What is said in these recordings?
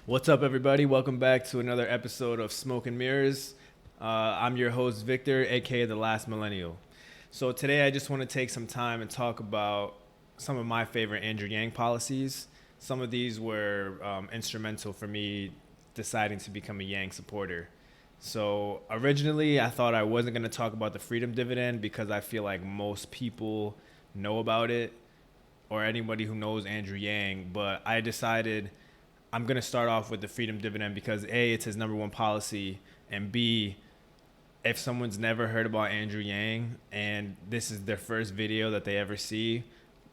What's up, everybody? Welcome back to another episode of Smoke and Mirrors. I'm your host, Victor, aka The Last Millennial. So today I just want to take some time and talk about some of my favorite Andrew Yang policies. Some of these were instrumental for me deciding to become a Yang supporter. So originally I thought I wasn't going to talk about the freedom dividend because I feel like most people know about it, or anybody who knows Andrew Yang, but I decided I'm going to start off with the freedom dividend because A, it's his number one policy, and B, if someone's never heard about Andrew Yang and this is their first video that they ever see,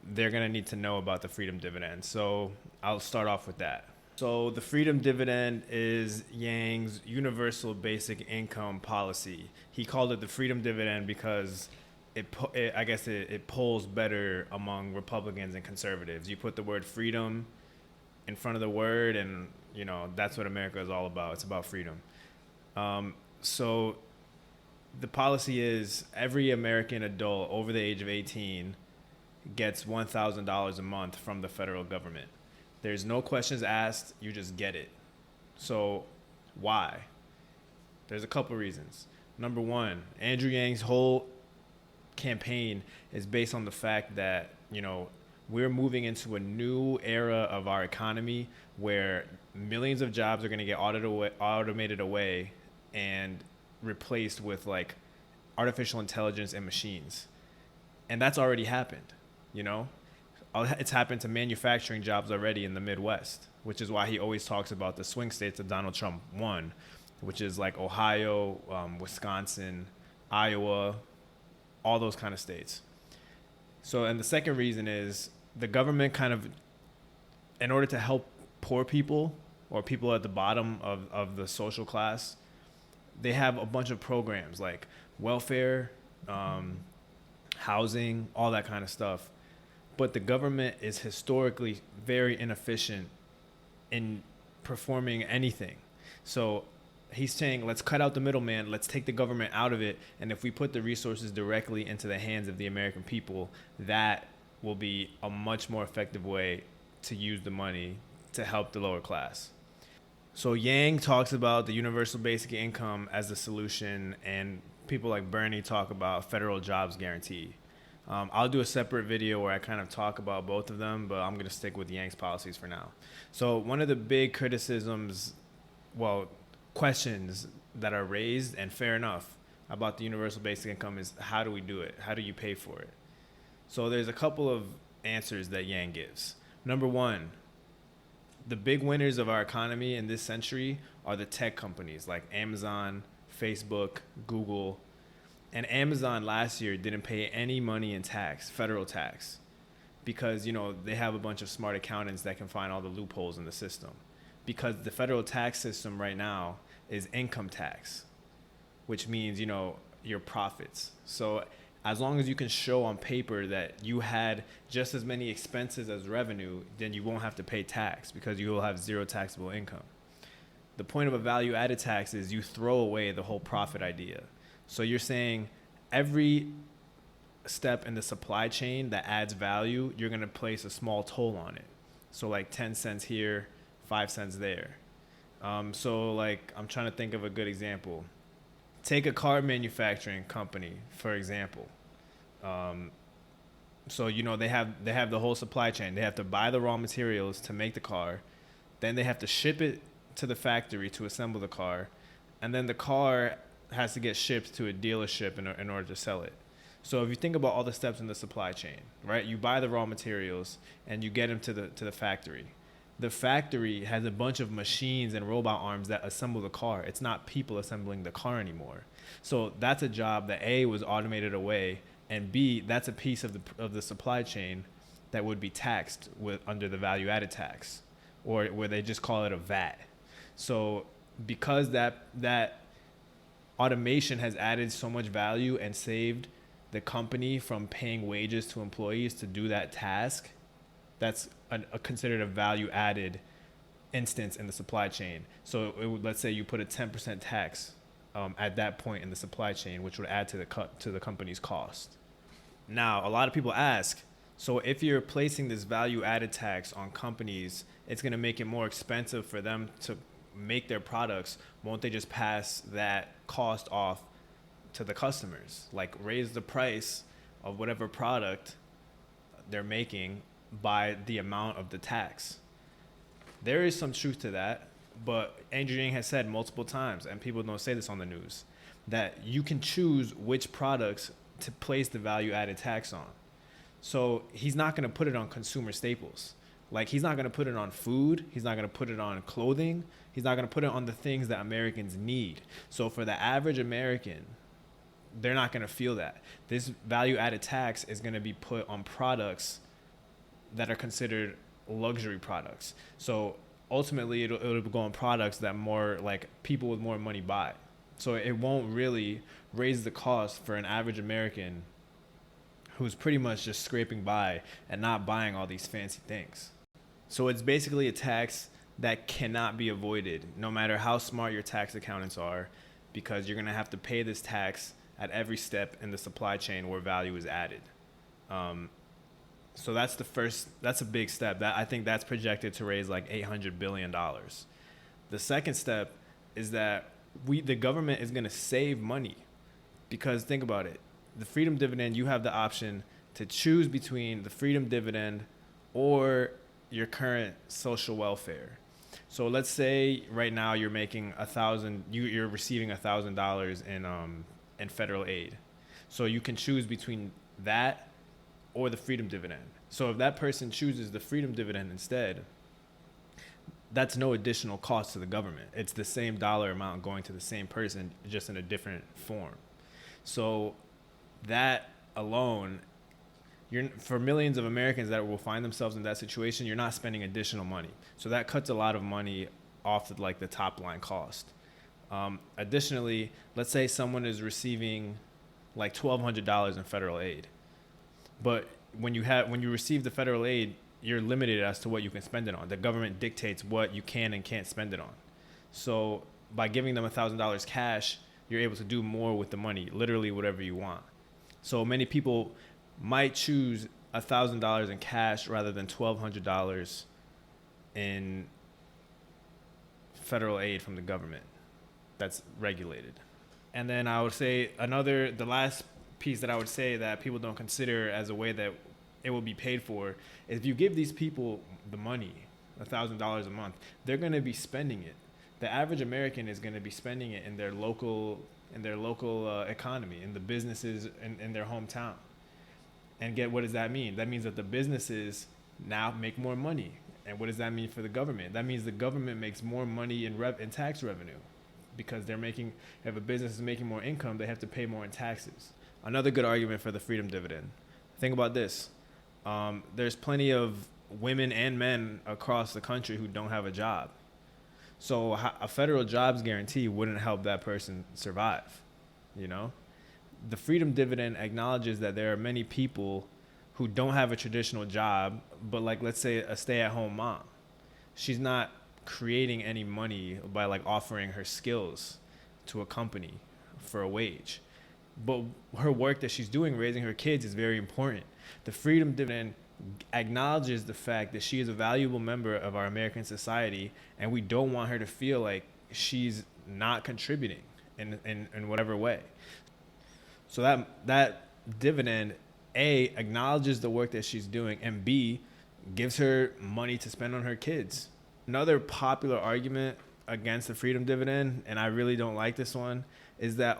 they're going to need to know about the freedom dividend. So I'll start off with that. So the freedom dividend is Yang's universal basic income policy. He called it the freedom dividend because it polls better among Republicans and conservatives. You put the word freedom in front of the word, and that's what America is all about. It's about freedom. So the policy is every American adult over the age of 18 gets $1,000 a month from the federal government. There's no questions asked. You just get it. So why? There's a couple reasons. Number one, Andrew Yang's whole campaign is based on the fact that we're moving into a new era of our economy where millions of jobs are going to get automated away and replaced with like artificial intelligence and machines. And that's already happened. It's happened to manufacturing jobs already in the Midwest, which is why he always talks about the swing states that Donald Trump won, which is like Ohio, Wisconsin, Iowa, all those kind of states. So, and the second reason is the government in order to help poor people or people at the bottom of the social class, they have a bunch of programs like welfare, housing, all that kind of stuff. But the government is historically very inefficient in performing anything. So he's saying, let's cut out the middleman, let's take the government out of it, and if we put the resources directly into the hands of the American people, that will be a much more effective way to use the money to help the lower class. So Yang talks about the universal basic income as the solution, and people like Bernie talk about federal jobs guarantee. I'll do a separate video where I kind of talk about both of them, but I'm going to stick with Yang's policies for now. So one of the big questions that are raised, and fair enough, about the universal basic income is how do we do it? How do you pay for it? So there's a couple of answers that Yang gives. Number one, the big winners of our economy in this century are the tech companies like Amazon, Facebook, Google. And Amazon last year didn't pay any money in tax, federal tax, because they have a bunch of smart accountants that can find all the loopholes in the system. Because the federal tax system right now is income tax, which means, your profits. So as long as you can show on paper that you had just as many expenses as revenue, then you won't have to pay tax because you will have zero taxable income. The point of a value-added tax is you throw away the whole profit idea. So you're saying every step in the supply chain that adds value, you're going to place a small toll on it. So like 10 cents here, 5 cents there. So like I'm trying to think of a good example. Take a car manufacturing company, for example. So they have the whole supply chain. They have to buy the raw materials to make the car, then they have to ship it to the factory to assemble the car, and then the car has to get shipped to a dealership in order to sell it. So if you think about all the steps in the supply chain, right? You buy the raw materials and you get them to the factory. The factory has a bunch of machines and robot arms that assemble the car. It's not people assembling the car anymore. So that's a job that A, was automated away, and B, that's a piece of the supply chain that would be taxed under the value-added tax, or where they just call it a VAT. So because that automation has added so much value and saved the company from paying wages to employees to do that task, that's considered a value-added instance in the supply chain. So let's say you put a 10% tax at that point in the supply chain, which would add to the company's cost. Now, a lot of people ask, So if you're placing this value added tax on companies, it's going to make it more expensive for them to make their products. Won't they just pass that cost off to the customers? Like raise the price of whatever product they're making by the amount of the tax. There is some truth to that, but Andrew Yang has said multiple times, and people don't say this on the news, that you can choose which products to place the value added tax on. So he's not going to put it on consumer staples. Like he's not going to put it on food. He's not going to put it on clothing. He's not going to put it on the things that Americans need. So for the average American, they're not going to feel that. This value added tax is going to be put on products that are considered luxury products. So ultimately it'll go on products that more like people with more money buy. So it won't really raise the cost for an average American who's pretty much just scraping by and not buying all these fancy things. So it's basically a tax that cannot be avoided, no matter how smart your tax accountants are, because you're going to have to pay this tax at every step in the supply chain where value is added. So that's that's a big step. That I think that's projected to raise like $800 billion. The second step is that the government is going to save money, because think about it. The freedom dividend, you have the option to choose between the freedom dividend or your current social welfare. So let's say right now you're making you're receiving $1,000 in federal aid. So you can choose between that or the freedom dividend. So if that person chooses the freedom dividend instead, that's no additional cost to the government. It's the same dollar amount going to the same person, just in a different form. So that alone, for millions of Americans that will find themselves in that situation, you're not spending additional money. So that cuts a lot of money off the top line cost. Additionally, let's say someone is receiving like $1,200 in federal aid, but when you receive the federal aid, you're limited as to what you can spend it on. The government dictates what you can and can't spend it on. So by giving them $1,000 cash, you're able to do more with the money, literally whatever you want. So many people might choose $1,000 in cash rather than $1,200 in federal aid from the government that's regulated. And then I would say the last piece that I would say that people don't consider as a way that it will be paid for is if you give these people the money, $1,000 a month, they're going to be spending it. The average American is going to be spending it in their local economy, in the businesses in their hometown. And what does that mean? That means that the businesses now make more money. And what does that mean for the government? That means the government makes more money in tax revenue, because if a business is making more income, they have to pay more in taxes. Another good argument for the freedom dividend. Think about this. There's plenty of women and men across the country who don't have a job. So a federal jobs guarantee wouldn't help that person survive, The freedom dividend acknowledges that there are many people who don't have a traditional job, but let's say a stay-at-home mom. She's not creating any money by offering her skills to a company for a wage. But her work that she's doing, raising her kids, is very important. The freedom dividend acknowledges the fact that she is a valuable member of our American society, and we don't want her to feel like she's not contributing in whatever way. So that dividend, A, acknowledges the work that she's doing, and B, gives her money to spend on her kids. Another popular argument against the freedom dividend, and I really don't like this one, is that,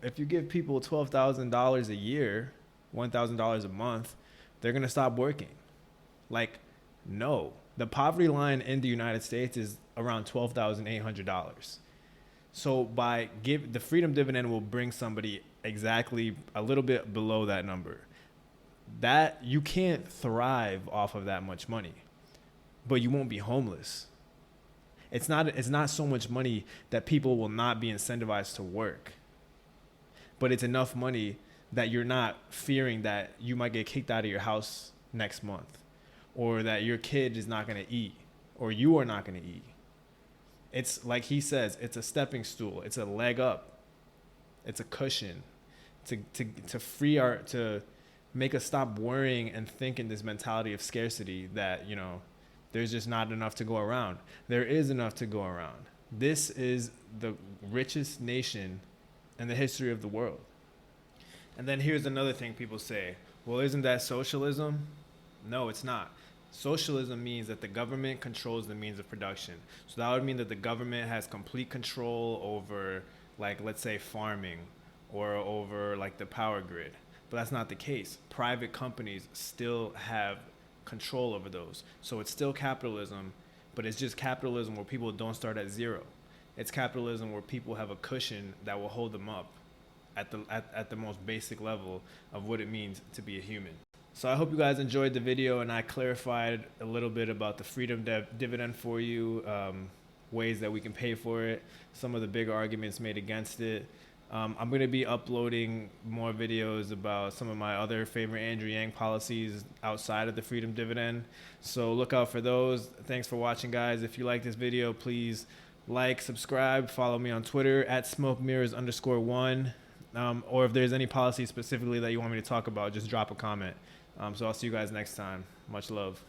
if you give people $12,000 a year, $1,000 a month, they're going to stop working. No. The poverty line in the United States is around $12,800. So the freedom dividend will bring somebody exactly a little bit below that number. That you can't thrive off of that much money, but you won't be homeless. It's not so much money that people will not be incentivized to work, but it's enough money that you're not fearing that you might get kicked out of your house next month, or that your kid is not going to eat, or you are not going to eat. It's like he says, it's a stepping stool. It's a leg up. It's a cushion to make us stop worrying and think in this mentality of scarcity that, there's just not enough to go around. There is enough to go around. This is the richest nation in the history of the world. And then here's another thing people say, well, isn't that socialism? No, it's not. Socialism means that the government controls the means of production. So that would mean that the government has complete control over, like, let's say farming or over like the power grid. But that's not the case. Private companies still have control over those. So it's still capitalism, but it's just capitalism where people don't start at zero. It's capitalism where people have a cushion that will hold them up at the most basic level of what it means to be a human. So I hope you guys enjoyed the video, and I clarified a little bit about the freedom dividend for you, ways that we can pay for it, some of the bigger arguments made against it. I'm going to be uploading more videos about some of my other favorite Andrew Yang policies outside of the freedom dividend. So look out for those. Thanks for watching, guys. If you like this video, please like, subscribe, follow me on Twitter at @smokemirrors_1. Or if there's any policy specifically that you want me to talk about, just drop a comment. So I'll see you guys next time. Much love.